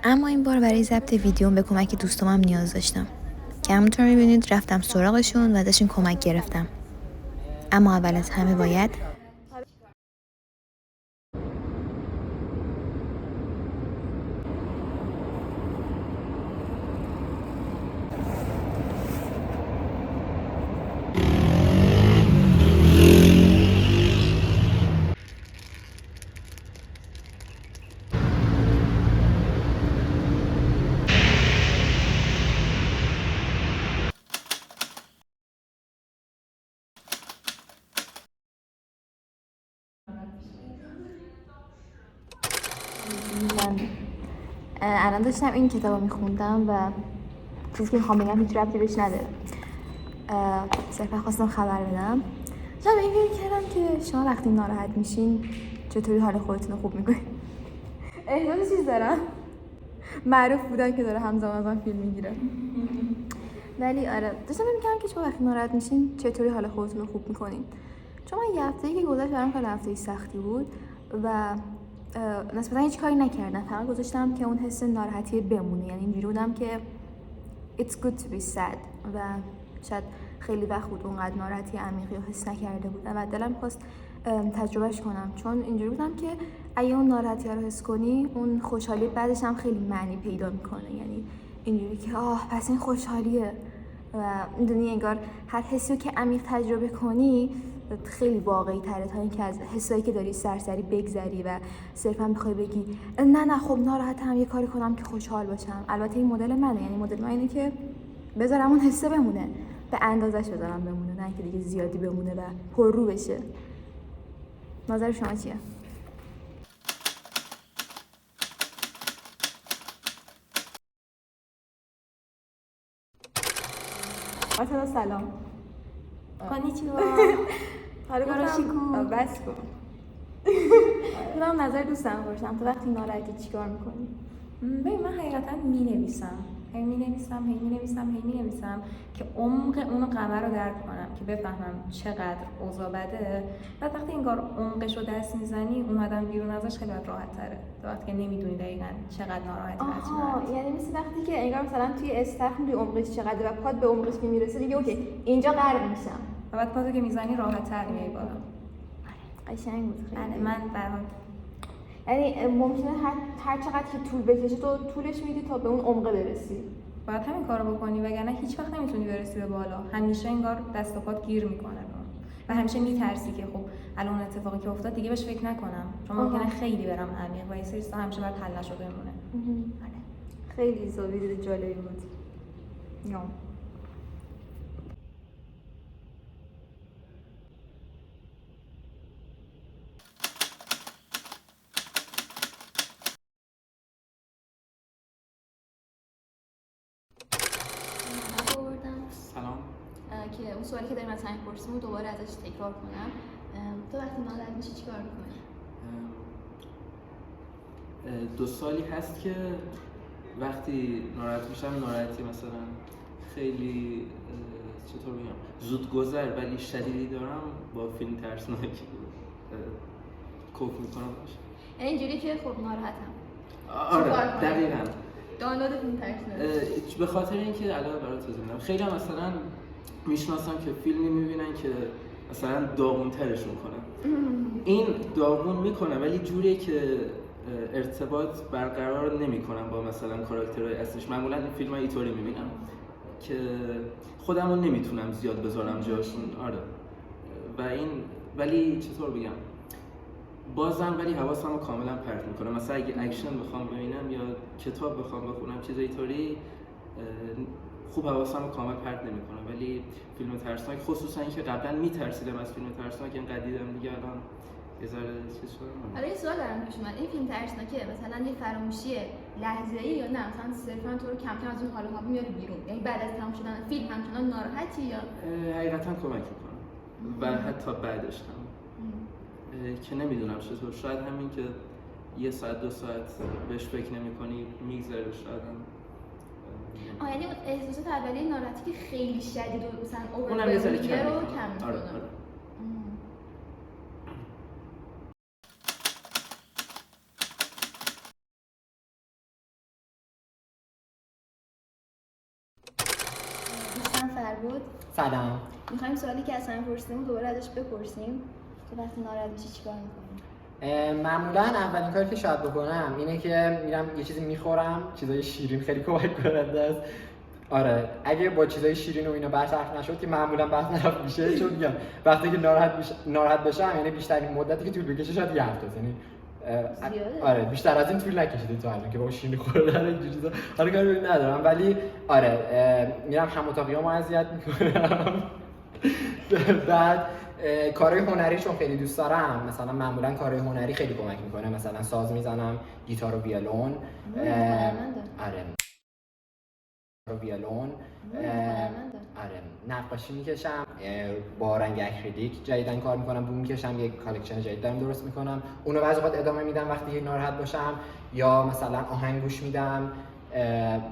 اما این بار برای ضبط ویدیوم به کمک دوستامم نیاز داشتم که همونطور میبینید رفتم سراغشون و ازشون کمک گرفتم. اما اول از همه باید من الان داشتم این کتاب رو میخوندم و چیزی که میخوام بگم هیچ ربطی بهش نداره. صرفا خواستم خبر بدم. من به این فکر کردم که شما وقتی ناراحت میشین چطوری حال خودتون رو خوب میکنین. احساس چیز دارم معروف بودن که داره همزمان از من فیلم میگیره. ولی آره داشتم میگم که شما وقتی ناراحت میشین چطوری حال خودتون رو خوب میکنین. چون من یه هفته‌ای که گذشت برام خیلی هفته سختی بود و نسبتا هیچ کاری نکردم، فقط گذاشتم که اون حس ناراحتی بمونه. یعنی اینجوری بودم که it's good to be sad و شاید خیلی وقت بود اونقدر ناراحتی عمیقی رو حس نکرده بودم و دلم خواست تجربهش کنم، چون اینجوری بودم که اگه اون ناراحتی رو حس کنی اون خوشحالی بعدش هم خیلی معنی پیدا میکنه. یعنی اینجوری که پس این خوشحالیه و میدونی انگار هر حسی رو که عمیق تجربه کنی خیلی واقعی تره تا اینکه از حسایی که داری سرسری بگذری و صرفا بخوای بگی نه خب ناراحتم یه کاری کنم که خوشحال باشم. البته این مدل منه، یعنی مدل من اینه که بذارم اون حسه بمونه، به اندازش بذارم بمونه، نه که دیگه زیادی بمونه و پررو بشه. نظر شما چیه؟ آتنا سلام. کانیچیوا. حالا گاراشیکو. بس کن. من نظر دوستم باشم. تو وقتی ناراحتی چیکار میکنی؟ ببین من حقیقتا می‌نویسم که عمق اون قمر رو درک کنم، که بفهمم چقدر اوضاع بده. بعد وقتی انگار عمقش رو دست میزنی اومدن بیرون ازش خیلی راحت تره، وقتی که نمیدونی دقیقاً چقدر ناراحتی. یعنی مثل وقتی که انگار مثلا توی استخر میدونی عمقش چقدره و پات به عمقش که میرسه دیگه اوکی اینجا غرق میشم و بعد پاتو که میزنی راحت تر میای بالا. قشنگ بود خیلی. من در حال یعنی ممکنه هر چقدر که طول بکشه تو طولش میدی تا به اون عمق برسی. باید همین کارو بکنی وگرنه هیچ وقت نمیتونی برسی به بالا. همیشه انگار دست و پات گیر میکنه و همیشه میترسی که خب الان اون اتفاقی که افتاد دیگه بهش فکر نکنم، چون ممکنه خیلی برم عمیق و یه سری چیزا همیشه باید حل نشده بمونه. خیلی زاویه جالبی بود. سلام. که اون سوالی که داریم از همین پرسیم رو دوباره ازش تکرار کنم. تو وقتی ناراحت میشی چیکار میکنی؟ 2 سالی هست که وقتی ناراحت میشم، ناراحتی مثلا خیلی چطور بگم زودگذر ولی شدیدی دارم، با فیلم ترسناک کوک میکنم باشه. یعنی اینجوری که خب ناراحتم. آره دقیقاً. دانلود فیلم ترسناک. به خاطر اینکه علاوه بر توضیح میدم، خیلی هم مثلا میشناسم که فیلمی میبینن که مثلا داغون‌ترشون کنن. این داغون میکنه ولی جوریه که ارتباط برقرار نمیکنم با مثلا کاراکترهای اصلیش. معمولا این فیلم‌ها اینطوری میبینم که خودمو نمیتونم زیاد بذارم جاشون. آره. و این ولی چطور بگم بازم ولی حواسمو کاملا پرت میکنم. مثلا اگه اکشن بخوام ببینم یا کتاب بخوام بخونم چیزای اینطوری خوب حواسمو کامل پرت نمیکنم، ولی فیلم ترسناک خصوصا اینکه قبلا میترسیدم از فیلم ترسناک، اینقدر دیدم دیگه الان یه ذره چیز شدم. آره یه سوال دارم پیش اومد. این فیلم ترسناکه مثلا یه فراموشی لحظه‌ای یا نه مثلا صرفا تو رو کم کم از اون حال و هوا میاره بیرون؟ یعنی بعد از تمام شدن فیلم همچنان ناراحتی یا حقیقتا کمک میکنه و حتی بعدش هم که نمیدونم چطور، شاید همین که 1 ساعت 2 ساعت بهش فکر نمی‌کنی میگذره، شاید هم یعنی احساسات اولیه ناراحتی که خیلی شدید و مثلا اونم یه ذره کم می‌کنه. آره. سلام. میخوایم سوالی که اصلا پرسیدیم دوباره ازش بپرسیم که وقتی ناراحت میشی چیکار میکنی؟ معمولا اولین کاری که شاید بکنم اینه که میرم یه چیزی میخورم، چیزای شیرین خیلی کمک کننده است. آره اگه با چیزای شیرین و اینا برطرف نشد که معمولا برطرف میشه، چون میگم وقتی که ناراحت بشم یعنی بیشترین مدتی که طول بکشه شاید یه هفته است، یعنی آره بیشتر از این طول نکشیده تا الان که با شیرینی خوردن اینجوری چیزا حالا کاری به ندارم، ولی آره میرم هم اتاقیامو اذیت میکنم. بعد کارهای هنری چون خیلی دوست دارم، مثلا معمولا کارهای هنری خیلی کمک میکنه، مثلا ساز میزنم، گیتار و ویولون. آره ویولون، آره نقاشی میکشم، با رنگ اکریلیک جدیدن کار میکنم، بو میکشم، یک کالکشن جدید دارم درست میکنم، اونو بعضی وقت ادامه میدم وقتی ناراحت باشم، یا مثلا آهنگ گوش میدم،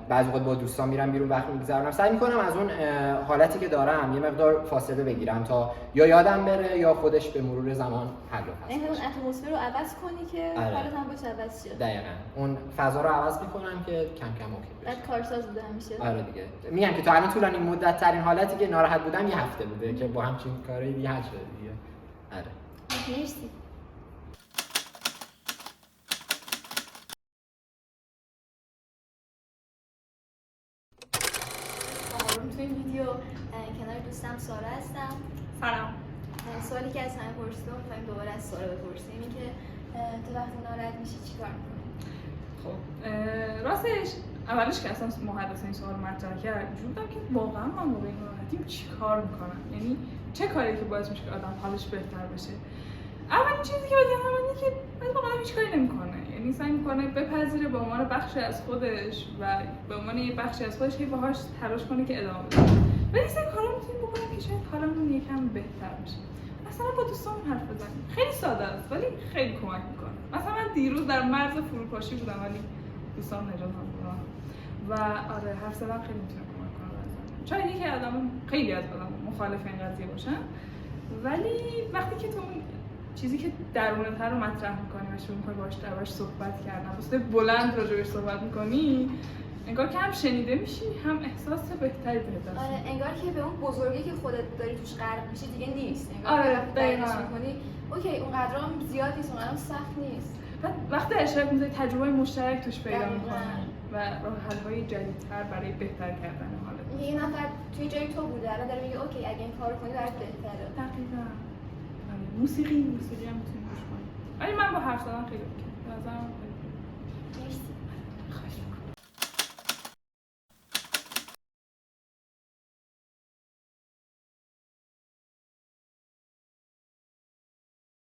بعضی وقت با دوستان میرم بیرون وقت میگذرونم. سعی میکنم از اون حالتی که دارم یه مقدار فاصله بگیرم تا یا یادم بره یا خودش به مرور زمان حل بشه. اون اتمسفر رو عوض کنی که حالت هم باشه عوض شه. دقیقاً اون فضا رو عوض میکنم که کم کم اوکی بشه. بعد کارساز بوده همیشه. آره دیگه میگم که تا الان طولانی مدت ترین حالتی که ناراحت بودم یه هفته بوده که با همچین کاری دیگه حل شده دیگه. آره مرسی. تو این ویدیو کنار دوستم سارا هستم. سلام. سوالی که از همه پرسیدم می‌خوایم دوباره از سارا بپرسیم، اینه که تو وقتی ناراحت میشی چیکار می‌کنی؟ خب راستش اولش که اصلا محدث این سوال مطرح کرد اینجوری بودم که واقعا من موقع ناراحتیم چیکار میکنم، یعنی چه کاری که باعث میشه که آدم حالش بهتر بشه. اولین چیزی که باید یادم اینه که واقعا هیچ کاری نمیکنه، یعنی سعی میکنه بپذیره به عنوان بخشی از خودش و به عنوان یه بخشی از خودش که باهاش تلاش کنه که ادامه بده. ولی سه کارا میتونیم بکنیم که شاید حالمون یکم بهتر بشه. مثلا با دوستامون حرف بزنیم، خیلی ساده است ولی خیلی کمک میکنه. مثلا من دیروز در مرز فروپاشی بودم ولی دوستام نجاتم دادن و آره حرف زدن خیلی میتونه کمک کنه. شاید یکی خیلی از آدم مخالف این قضیه باشن، ولی وقتی که تو چیزی که درونتر رو مطرح میکنی و شروع میکنی باهاش صحبت کردن، واسه بلند راجعش صحبت میکنی، انگار که هم شنیده میشی هم احساس بهتری بهت دست. آره انگار که به اون بزرگی که خودت داری توش غرق میشی دیگه نیست. انگار آره دقیقاً میکنی اوکی اونقدر هم زیاد نیست، اونقدر هم سخت نیست. بعد وقتی اشتراک میذاری تجربه مشترک توش پیدا میکنی و راه حل‌های جدیدتر برای بهتر کردن حالت. یه نفر توی جای تو بوده الان داره میگه اوکی اگه این کارو کنی برات بهتره. دقیقاً. موسیقی هم میتونی گوش کنی. ولی من با حرف زدن خیلی اوکی. به نظرم مرسی. خواهش می‌کنم.